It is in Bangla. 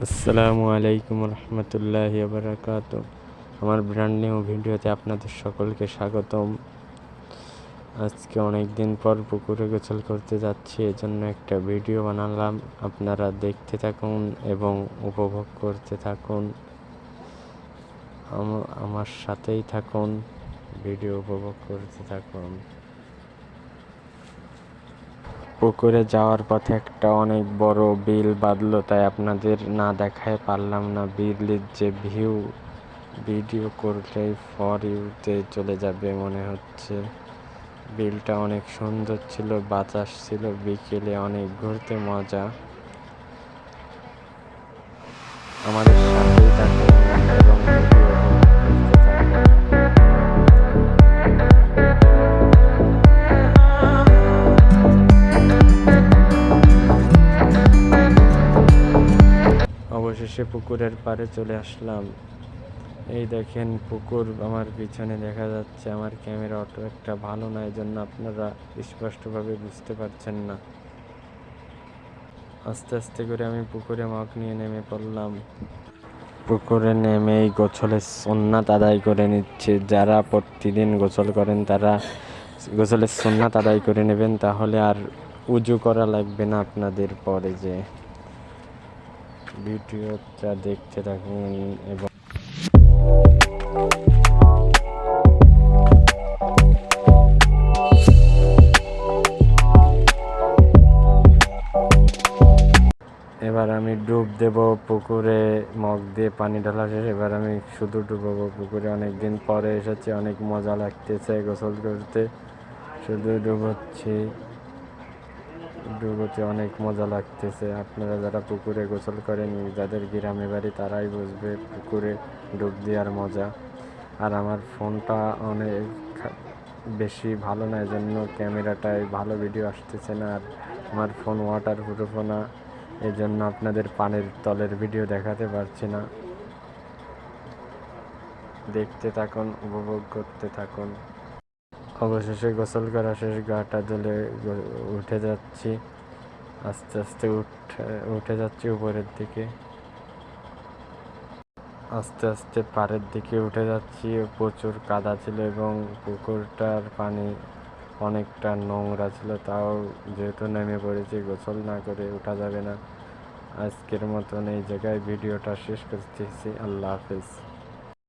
আসসালামু আলাইকুম রহমতুল্লাহি বারাকাত। আমার ব্র্যান্ড নিউ ভিডিওতে আপনাদের সকলকে স্বাগতম। আজকে অনেক দিন পর পুকুরে গোসল করতে যাচ্ছি, এজন্য একটা ভিডিও বানালাম। আপনারা দেখতে থাকুন এবং উপভোগ করতে থাকুন, আমার সাথেই থাকুন, ভিডিও উপভোগ করতে থাকুন। পুকুরে যাওয়ার পথে একটা অনেক বড় বিল বাঁধলো, তাই আপনাদের না দেখায় পারলাম না। বিলের যে ভিডিও করলেই ফর ইউতে চলে যাবে মনে হচ্ছে। বিলটা অনেক সুন্দর ছিল, বাতাস ছিল, বিকেলে অনেক ঘুরতে মজা। আমাদের সাথেই থাকুন এবং ভিডিও করতে থাকুন। অবশেষে পুকুরের পাড়ে চলে আসলাম। এই দেখেন পুকুর আমার পিছনে দেখা যাচ্ছে। আমার ক্যামেরা অটো একটা ভালো না, এই জন্য আপনারা স্পষ্টভাবে বুঝতে পারছেন না। আস্তে আস্তে করে আমি পুকুরে মগ নিয়ে নেমে পড়লাম। পুকুরে নেমেই গোসলের সুন্নাত আদায় করে নিচ্ছে। যারা প্রতিদিন গোসল করেন তারা গোসলের সুন্নাত আদায় করে নেবেন, তাহলে আর উজু করা লাগবে না আপনাদের। পরে যে ভিডিওটা দেখতে থাকুন এবং এবার আমি ডুব দেব পুকুরে। মগ দিয়ে পানি ঢালা শেষ, এবার আমি শুধু ডুববো পুকুরে। অনেকদিন পরে এসেছি, অনেক মজা লাগতেছে গোসল করতে। শুধু ডুবোতে অনেক মজা লাগতেছে। আপনারা যারা পুকুরে গোসল করেন, যাদের গ্রামে বাড়ি, তারাই বুঝবে পুকুরে ডুব দেওয়ার মজা। আর আমার ফোনটা অনেক বেশি ভালো না, এজন্য ক্যামেরাটায় ভালো ভিডিও আসতেছে না। আর আমার ফোন ওয়াটার প্রুফও না, এই জন্য আপনাদের পানির তলের ভিডিও দেখাতে পারছি না। দেখতে থাকুন, উপভোগ করতে থাকুন। অবশেষে গোসল করা শেষ, গাটা ধুলে উঠে যাচ্ছি। আস্তে আস্তে উঠে যাচ্ছি উপরের দিকে। আস্তে আস্তে পাড়ের দিকে উঠে যাচ্ছি। প্রচুর কাদা ছিল এবং পুকুরটার পানি অনেকটা নোংরা ছিল। তাও যেহেতু নেমে পড়েছি, গোসল না করে ওঠা যাবে না। আজকের মতন এই জায়গায় ভিডিওটা শেষ করতেছি। আল্লাহ হাফেজ।